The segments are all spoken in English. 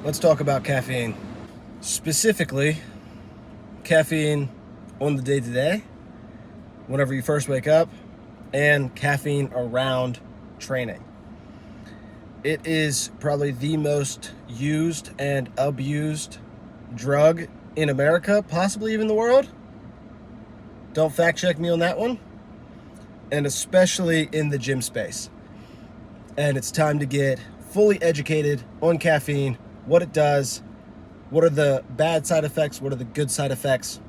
Let's talk about caffeine. Specifically, caffeine on the day to day, whenever you first wake up, and caffeine around training. It is probably the most used and abused drug in America, possibly even the world. Don't fact check me on that one. And especially in the gym space. And it's time to get fully educated on caffeine, what it does, what are the bad side effects, what are the good side effects,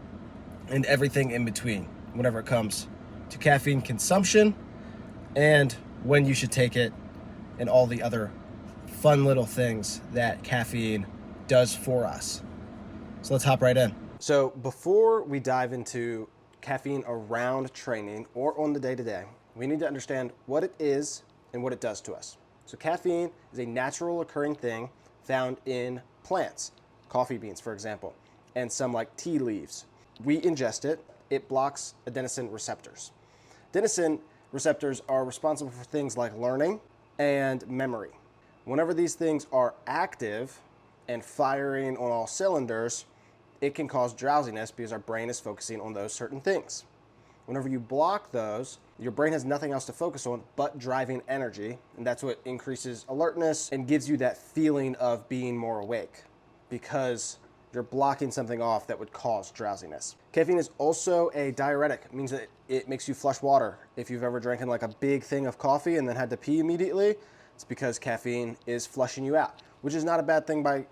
and everything in between whenever it comes to caffeine consumption and when you should take it and all the other fun little things that caffeine does for us. So let's hop right in. So before we dive into caffeine around training or on the day-to-day, we need to understand what it is and what it does to us. So caffeine is a natural occurring thing found in plants, coffee beans, for example, and some like tea leaves. We ingest it, it blocks adenosine receptors. Adenosine receptors are responsible for things like learning and memory. Whenever these things are active and firing on all cylinders, it can cause drowsiness because our brain is focusing on those certain things. Whenever you block those, your brain has nothing else to focus on but driving energy, and that's what increases alertness and gives you that feeling of being more awake because you're blocking something off that would cause drowsiness. Caffeine is also a diuretic. It means that it makes you flush water. If you've ever drinking like a big thing of coffee and then had to pee immediately, it's because caffeine is flushing you out, which is not a bad thing by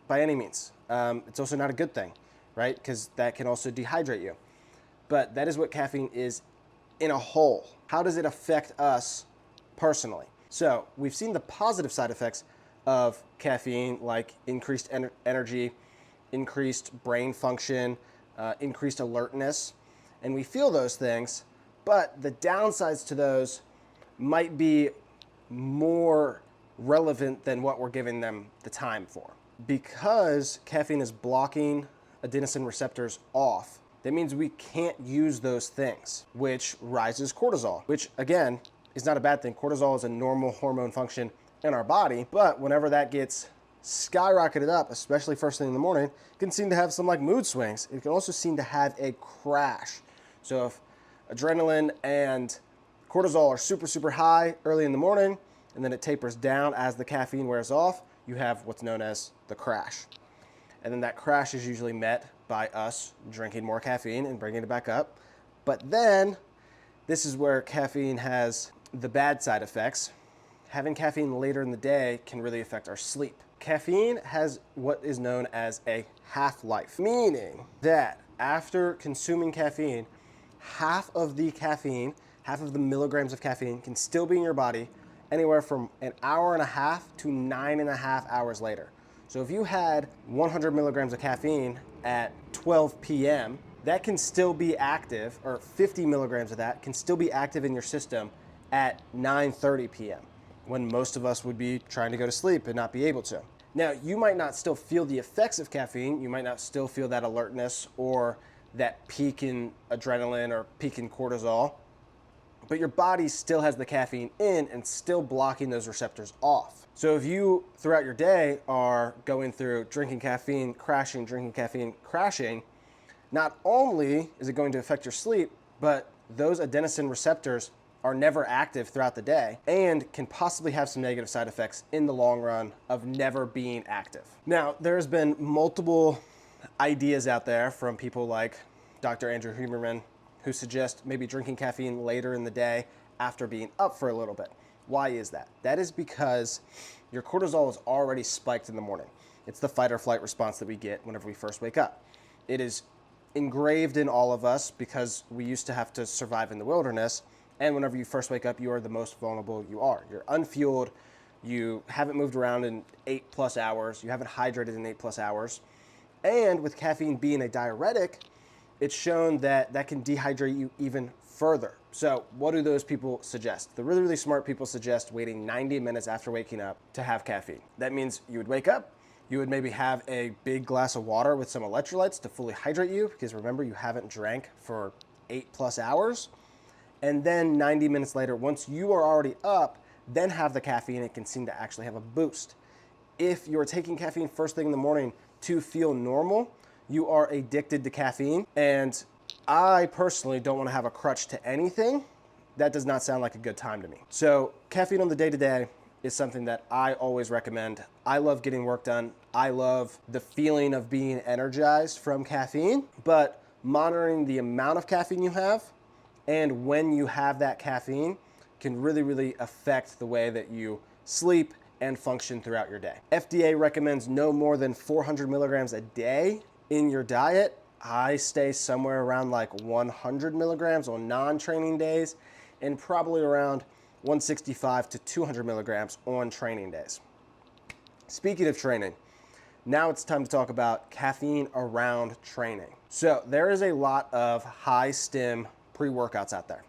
any means. It's also not a good thing, right? Because that can also dehydrate you. But that is what caffeine is in a whole. How does it affect us personally? So we've seen the positive side effects of caffeine, like increased energy, increased brain function, increased alertness, and we feel those things, but the downsides to those might be more relevant than what we're giving them the time for. Because caffeine is blocking adenosine receptors off, that means we can't use those things, which rises cortisol, which again is not a bad thing. Cortisol is a normal hormone function in our body, but whenever that gets skyrocketed up, especially first thing in the morning, it can seem to have some like mood swings. It can also seem to have a crash. So if adrenaline and cortisol are super, super high early in the morning, and then it tapers down as the caffeine wears off, you have what's known as the crash. And then that crash is usually met by us drinking more caffeine and bringing it back up. But then this is where caffeine has the bad side effects. Having caffeine later in the day can really affect our sleep. Caffeine has what is known as a half-life, meaning that after consuming caffeine, half of the milligrams of caffeine can still be in your body anywhere from an hour and a half to 9.5 hours later. So if you had 100 milligrams of caffeine at 12 p.m., that can still be active, or 50 milligrams of that can still be active in your system at 9:30 p.m., when most of us would be trying to go to sleep and not be able to. Now, you might not still feel the effects of caffeine. You might not still feel that alertness or that peak in adrenaline or peak in cortisol, but your body still has the caffeine in and still blocking those receptors off. So if you, throughout your day, are going through drinking caffeine, crashing, drinking caffeine, crashing, not only is it going to affect your sleep, but those adenosine receptors are never active throughout the day and can possibly have some negative side effects in the long run of never being active. Now, there's been multiple ideas out there from people like Dr. Andrew Huberman who suggest maybe drinking caffeine later in the day after being up for a little bit. Why is that? That is because your cortisol is already spiked in the morning. It's the fight or flight response that we get whenever we first wake up. It is engraved in all of us because we used to have to survive in the wilderness. And whenever you first wake up, you are the most vulnerable you are. You're unfueled. You haven't moved around in 8+ hours. You haven't hydrated in 8+ hours. And with caffeine being a diuretic, it's shown that that can dehydrate you even further. So what do those people suggest? The really, really smart people suggest waiting 90 minutes after waking up to have caffeine. That means you would wake up, you would maybe have a big glass of water with some electrolytes to fully hydrate you, because remember, you haven't drank for 8+ hours. And then 90 minutes later, once you are already up, then have the caffeine. It can seem to actually have a boost. if you're taking caffeine first thing in the morning to feel normal, you are addicted to caffeine. And I personally don't want to have a crutch to anything. That does not sound like a good time to me. So caffeine on the day-to-day is something that I always recommend. I love getting work done. I love the feeling of being energized from caffeine, but monitoring the amount of caffeine you have and when you have that caffeine can really, really affect the way that you sleep and function throughout your day. FDA recommends no more than 400 milligrams a day in your diet. I stay somewhere around like 100 milligrams on non-training days and probably around 165 to 200 milligrams on training days. Speaking of training, now it's time to talk about caffeine around training. So there is a lot of high stim pre-workouts out there.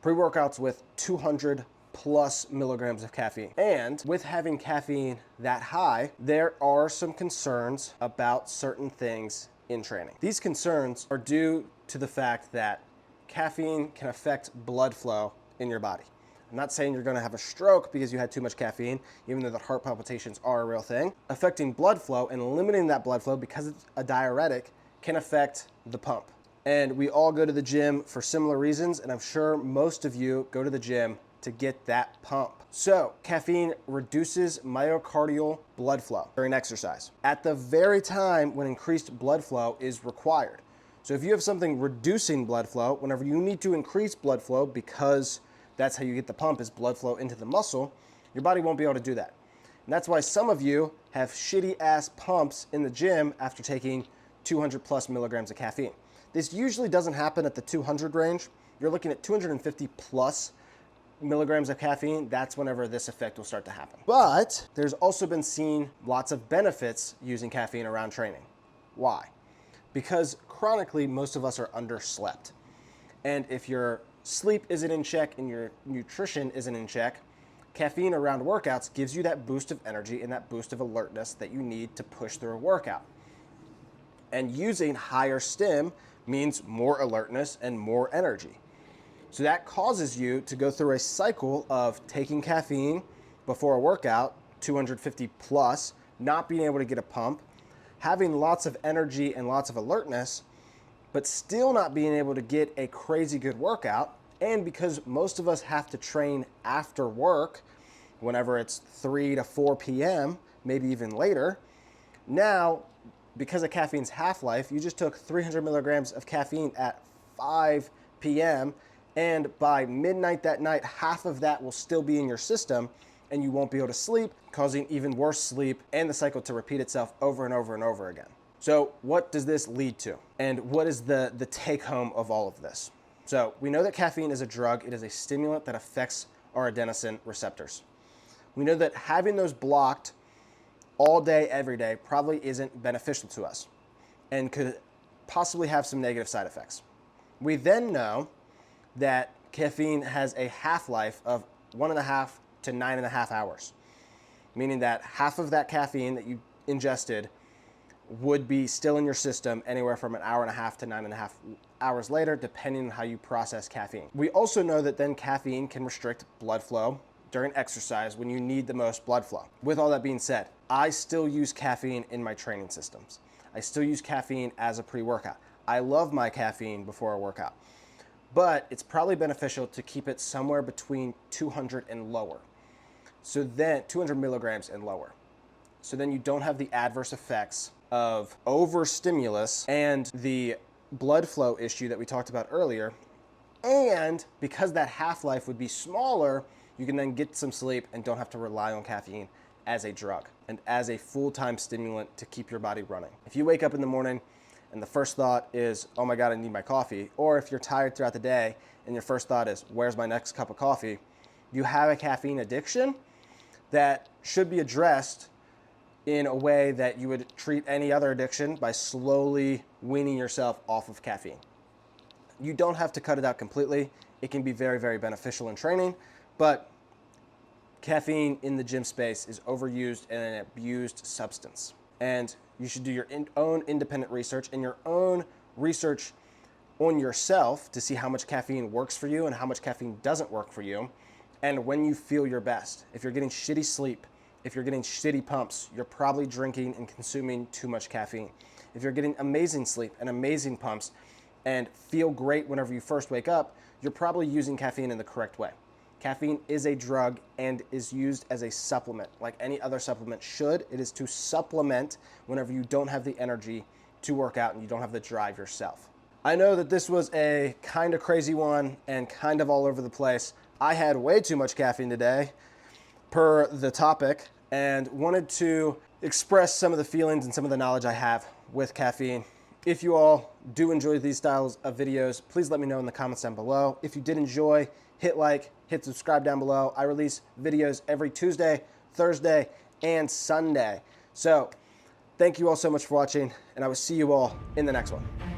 Pre-workouts with 200 plus milligrams of caffeine. And with having caffeine that high, there are some concerns about certain things in training. These concerns are due to the fact that caffeine can affect blood flow in your body. I'm not saying you're gonna have a stroke because you had too much caffeine, even though the heart palpitations are a real thing. Affecting blood flow and limiting that blood flow because it's a diuretic can affect the pump. And we all go to the gym for similar reasons, and I'm sure most of you go to the gym to get that pump. So caffeine reduces myocardial blood flow during exercise at the very time when increased blood flow is required. So if you have something reducing blood flow, whenever you need to increase blood flow because that's how you get the pump is blood flow into the muscle, your body won't be able to do that. And that's why some of you have shitty ass pumps in the gym after taking 200 plus milligrams of caffeine. This usually doesn't happen at the 200 range. You're looking at 250 plus milligrams of caffeine. That's whenever this effect will start to happen. But there's also been seen lots of benefits using caffeine around training. Why? Because chronically, most of us are underslept. And if your sleep isn't in check and your nutrition isn't in check, caffeine around workouts gives you that boost of energy and that boost of alertness that you need to push through a workout. And using higher stim means more alertness and more energy. So that causes you to go through a cycle of taking caffeine before a workout, 250 plus, not being able to get a pump, having lots of energy and lots of alertness, but still not being able to get a crazy good workout. And because most of us have to train after work, whenever it's 3 to 4 p.m., maybe even later, now, because of caffeine's half-life, you just took 300 milligrams of caffeine at 5 p.m., and by midnight that night, half of that will still be in your system, and you won't be able to sleep, causing even worse sleep and the cycle to repeat itself over and over and over again. So what does this lead to? And what is the take-home of all of this? So we know that caffeine is a drug. It is a stimulant that affects our adenosine receptors. We know that having those blocked all day, every day, probably isn't beneficial to us and could possibly have some negative side effects. We then know that caffeine has a half-life of 1.5 to 9.5 hours, meaning that half of that caffeine that you ingested would be still in your system anywhere from 1.5 to 9.5 hours later, depending on how you process caffeine. We also know that then caffeine can restrict blood flow during exercise when you need the most blood flow. With all that being said, I still use caffeine in my training systems. I still use caffeine as a pre-workout. I love my caffeine before a workout, but it's probably beneficial to keep it somewhere between 200 and lower. So then 200 milligrams and lower. So then you don't have the adverse effects of overstimulus and the blood flow issue that we talked about earlier. And because that half-life would be smaller, you can then get some sleep and don't have to rely on caffeine as a drug and as a full-time stimulant to keep your body running. If you wake up in the morning and the first thought is, oh my God, I need my coffee, or if you're tired throughout the day and your first thought is, where's my next cup of coffee? You have a caffeine addiction that should be addressed in a way that you would treat any other addiction by slowly weaning yourself off of caffeine. You don't have to cut it out completely. It can be very, very beneficial in training, but caffeine in the gym space is overused and an abused substance. And you should do your own independent research and your own research on yourself to see how much caffeine works for you and how much caffeine doesn't work for you, and when you feel your best. If you're getting shitty sleep If you're getting shitty pumps, you're probably drinking and consuming too much caffeine. If you're getting amazing sleep and amazing pumps and feel great whenever you first wake up, you're probably using caffeine in the correct way. Caffeine is a drug and is used as a supplement, like any other supplement should. It is to supplement whenever you don't have the energy to work out and you don't have the drive yourself. I know that this was a kind of crazy one and kind of all over the place. I had way too much caffeine today per the topic and wanted to express some of the feelings and some of the knowledge I have with caffeine. If you all do enjoy these styles of videos, please let me know in the comments down below. If you did enjoy, hit like, hit subscribe down below. I release videos every Tuesday, Thursday, and Sunday. So thank you all so much for watching, and I will see you all in the next one.